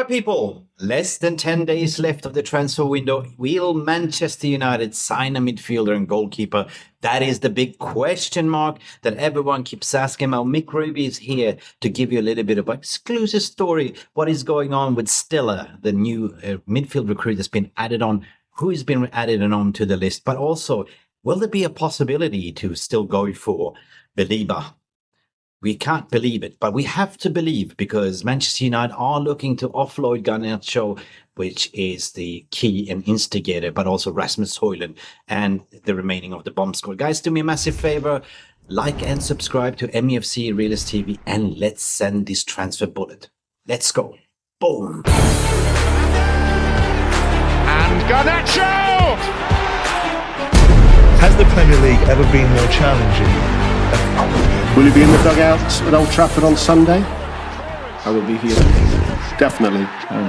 people, less than 10 days left of the transfer window. Will Manchester United sign a midfielder and goalkeeper? That is the big question mark that everyone keeps asking. Well, Mick Ruby is here to give you a little bit of an exclusive story. What is going on with Stiller, the new midfield recruit that's been added on? Who has been added on to the list? But also, will there be a possibility to still go for Beleba? We can't believe it, but we have to believe because Manchester United are looking to offload Garnacho, which is the key and instigator, but also Rasmus Højlund and the remaining of the bomb squad. Guys, do me a massive favor, like and subscribe to MUFC Realist TV, and let's send this transfer bullet. Let's go. Boom. And Garnacho! Has the Premier League ever been more challenging? Will you be in the dugout at Old Trafford on Sunday? I will be here. Definitely. I don't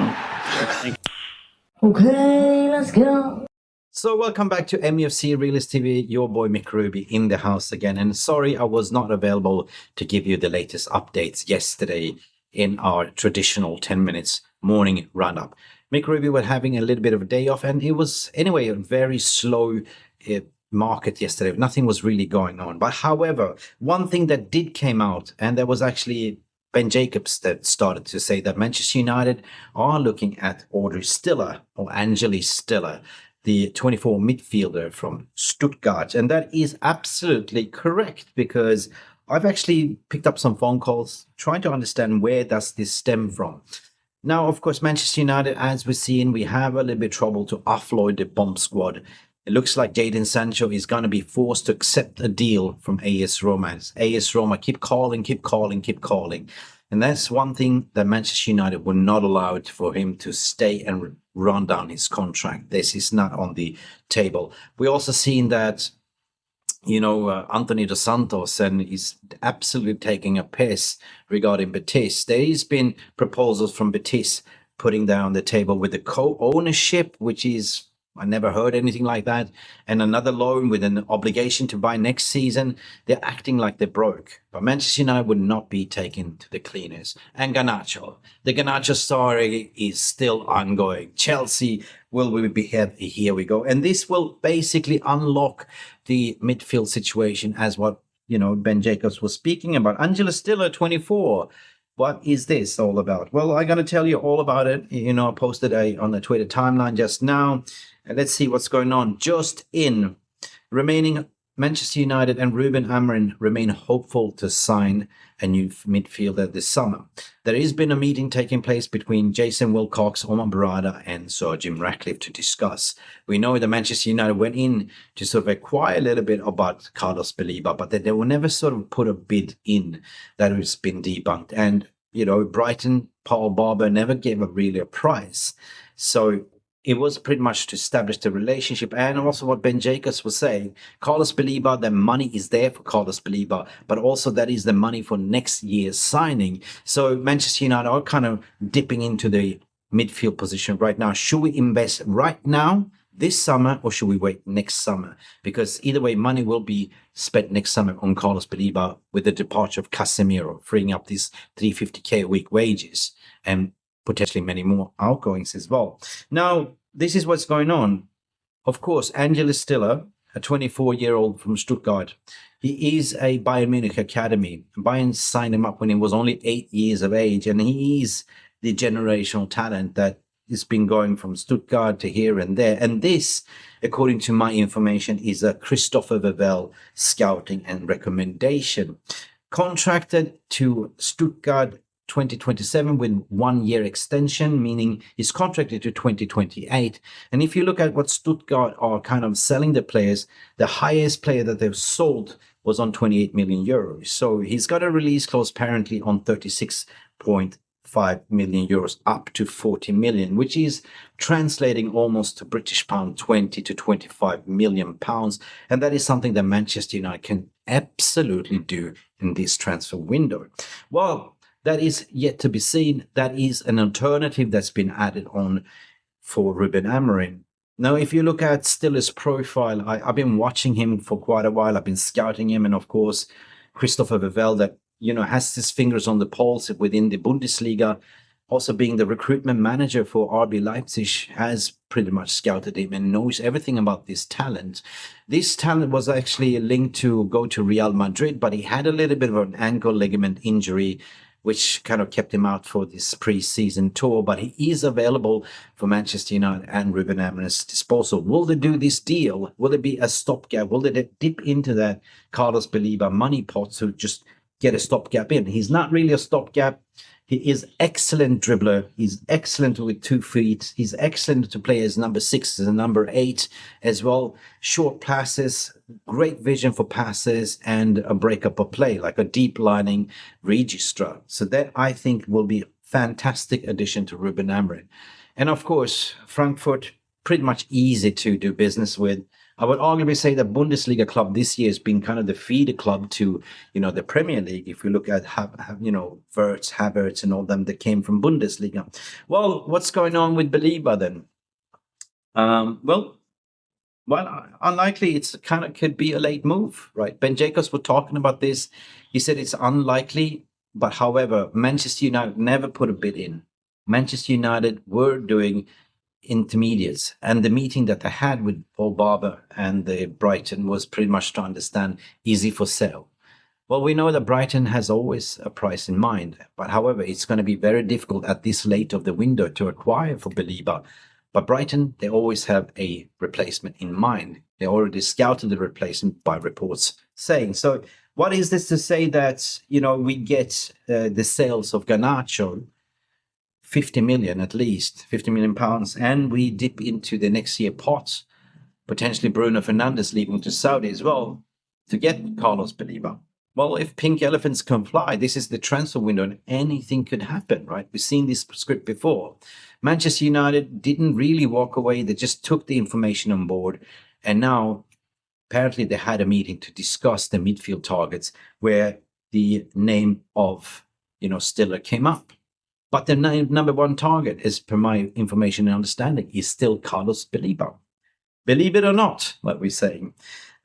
know. Okay, let's go. So welcome back to MUFC Realist TV, your boy Mick Ruby in the house again. And sorry I was not available to give you the latest updates yesterday in our traditional 10 minutes morning roundup. Mick Ruby was having a little bit of a day off, and it was anyway a very slow market yesterday. Nothing was really going on. But however, one thing that did came out, and there was actually Ben Jacobs that started to say that Manchester United are looking at Stiller or Angello Stiller, the 24 midfielder from Stuttgart. And that is absolutely correct, because I've actually picked up some phone calls trying to understand where does this stem from. Now, of course, Manchester United, as we're seeing, we have a little bit of trouble to offload the bomb squad. It looks like Jadon Sancho is going to be forced to accept a deal from AS Roma. AS Roma keep calling. And that's one thing that Manchester United would not allow it for him to stay and run down his contract. This is not on the table. We also seen that, Anthony Dos Santos and is absolutely taking a piss regarding Betis. There has been proposals from Betis putting down the table with the co-ownership, which is, I never heard anything like that. And another loan with an obligation to buy next season. They're acting like they're broke. But Manchester United would not be taken to the cleaners. And Garnacho. The Garnacho story is still ongoing. Chelsea will be here we go. And this will basically unlock the midfield situation as what, Ben Jacobs was speaking about. Angello Stiller, 24. What is this all about? Well, I'm going to tell you all about it. I posted on the Twitter timeline just now. And let's see what's going on. Just in remaining, Manchester United and Rúben Amorim remain hopeful to sign a new midfielder this summer. There has been a meeting taking place between Jason Wilcox, Omar Barada, and Sir Jim Ratcliffe to discuss. We know that Manchester United went in to sort of acquire a little bit about Carlos Beleba, but they will never sort of put a bid in. That has been debunked. And, Brighton, Paul Barber never gave really a price. So it was pretty much to establish the relationship. And also what Ben Jacobs was saying, Carlos Beleba, the money is there for Carlos Beleba, but also that is the money for next year's signing. So Manchester United are kind of dipping into the midfield position right now. Should we invest right now, this summer, or should we wait next summer? Because either way, money will be spent next summer on Carlos Beleba with the departure of Casemiro, freeing up these $350K a week wages and potentially many more outgoings as well. Now, this is what's going on. Of course, Angello Stiller, a 24-year-old from Stuttgart, he is a Bayern Munich academy. Bayern signed him up when he was only 8 years of age, and he is the generational talent that has been going from Stuttgart to here and there. And this, according to my information, is a Christopher Vevell scouting and recommendation. Contracted to Stuttgart 2027 with 1 year extension, meaning he's contracted to 2028. And if you look at what Stuttgart are kind of selling the players, the highest player that they've sold was on 28 million euros. So he's got a release clause apparently on 36.5 million euros up to 40 million, which is translating almost to British pound 20 to 25 million pounds. And that is something that Manchester United can absolutely do in this transfer window. Well, that is yet to be seen. That is an alternative that's been added on for Rúben Amorim. Now, if you look at Stiller's profile, I've been watching him for quite a while. I've been scouting him. And of course, Christopher Vevell that, has his fingers on the pulse within the Bundesliga. also being the recruitment manager for RB Leipzig, has pretty much scouted him and knows everything about this talent. This talent was actually linked to go to Real Madrid, but he had a little bit of an ankle ligament injury, which kind of kept him out for this pre-season tour. But he is available for Manchester United and Rúben Amorim's disposal. Will they do this deal? Will it be a stopgap? Will they dip into that Carlos Beleba money pot to just get a stopgap in? He's not really a stopgap. He is excellent dribbler. He's excellent with 2 feet. He's excellent to play as number 6, as a number 8 as well. Short passes, great vision for passes, and a breakup of play, like a deep lining registrar. So that, I think, will be a fantastic addition to Rúben Amorim. And of course, Frankfurt, pretty much easy to do business with. I would arguably say that Bundesliga club this year has been kind of the feeder club to, the Premier League. If you look at, Wirtz, Havertz, and all them that came from Bundesliga. Well, what's going on with Beleba then? Well, unlikely. It's kind of could be a late move, right? Ben Jacobs was talking about this. He said it's unlikely, but however, Manchester United never put a bid in. Manchester United were doing intermediates, and the meeting that they had with Paul Barber and the Brighton was pretty much to understand, is he for sale? Well, we know that Brighton has always a price in mind, but however, it's going to be very difficult at this late of the window to acquire for Beleba. But Brighton, they always have a replacement in mind. They already scouted the replacement by reports saying. So what is this to say that, we get the sales of Garnacho, 50 million at least, 50 million pounds, and we dip into the next year pot, potentially Bruno Fernandes leaving to Saudi as well, to get Carlos Beleba. Well, if pink elephants can fly, this is the transfer window and anything could happen, right? We've seen this script before. Manchester United didn't really walk away. They just took the information on board. And now, apparently, they had a meeting to discuss the midfield targets where the name of, Stiller came up. But the number one target, as per my information and understanding, is still Carlos Beleba. Believe it or not, like we're saying.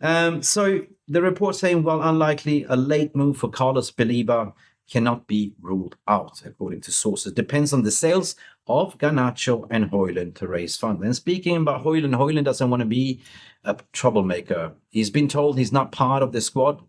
So the report saying, well, unlikely, a late move for Carlos Beleba cannot be ruled out, according to sources. Depends on the sales of Garnacho and Højlund to raise funds. And speaking about Højlund doesn't want to be a troublemaker. He's been told he's not part of the squad.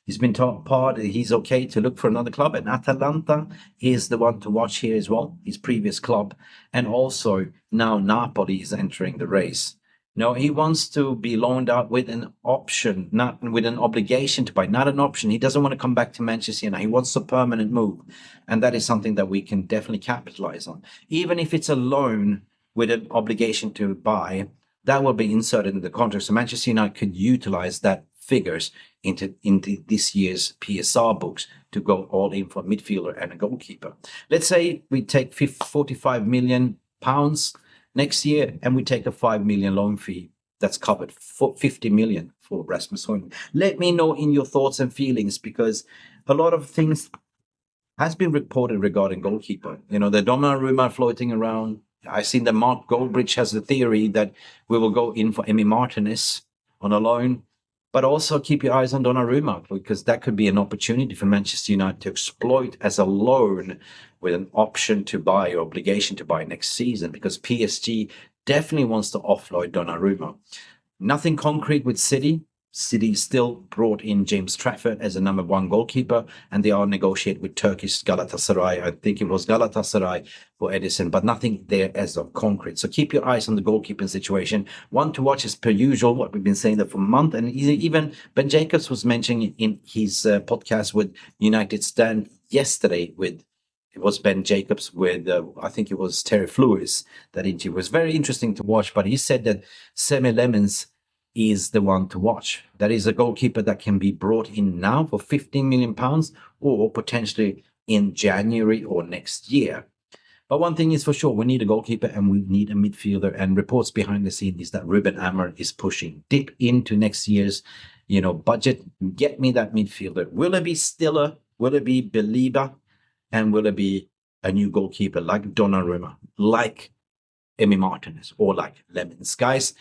He's been told he's okay to look for another club, and Atalanta is the one to watch here as well, his previous club. And also now Napoli is entering the race. No, he wants to be loaned out with an option, not with an obligation to buy, not an option. He doesn't want to come back to Manchester United. He wants a permanent move. And that is something that we can definitely capitalize on. Even if it's a loan with an obligation to buy, that will be inserted in the contract. So Manchester United could utilize that figures into this year's PSR books to go all in for a midfielder and a goalkeeper. Let's say we take 45 million pounds next year and we take a 5 million loan fee. That's covered for 50 million for Rasmus Højlund. Let me know in your thoughts and feelings, because a lot of things has been reported regarding goalkeeper. The Donnarumma floating around. I've seen that Mark Goldbridge has a theory that we will go in for Emi Martinez on a loan. But also keep your eyes on Donnarumma, because that could be an opportunity for Manchester United to exploit as a loan with an option to buy or obligation to buy next season, because PSG definitely wants to offload Donnarumma. Nothing concrete with City. City still brought in James Trafford as a number one goalkeeper, and they are negotiating with Turkish Galatasaray. I think it was Galatasaray for Edison, but nothing there as of concrete. So keep your eyes on the goalkeeping situation. One to watch as per usual, what we've been saying there for a month. And even Ben Jacobs was mentioning in his podcast with United Stand yesterday it was Ben Jacobs with, I think it was Terry Flewis, that interview was very interesting to watch. But he said that Lammens is the one to watch. That is a goalkeeper that can be brought in now for 15 million pounds or potentially in January or next year. But one thing is for sure, we need a goalkeeper and we need a midfielder. And reports behind the scene is that Rúben Amorim is pushing deep into next year's, budget. Get me that midfielder. Will it be Stiller? Will it be Beleba? And will it be a new goalkeeper like Donnarumma, like Emi Martinez, or like Lammens? Guys,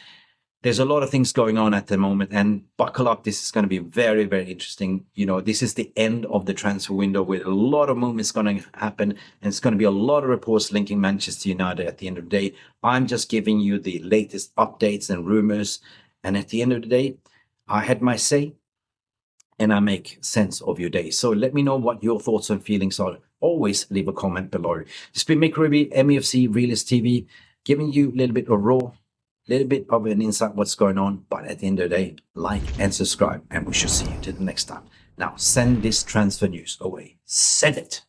there's a lot of things going on at the moment, and buckle up. This is going to be very, very interesting. You know, this is the end of the transfer window with a lot of movements going to happen, and it's going to be a lot of reports linking Manchester United at the end of the day. I'm just giving you the latest updates and rumors, and at the end of the day, I had my say, and I make sense of your day. So let me know what your thoughts and feelings are. Always leave a comment below. It's been Mick Ruby, MUFC Realist TV, giving you a little bit of raw, little bit of an insight what's going on, but at the end of the day, like and subscribe, and we shall see you till the next time. Now, send this transfer news away. Send it.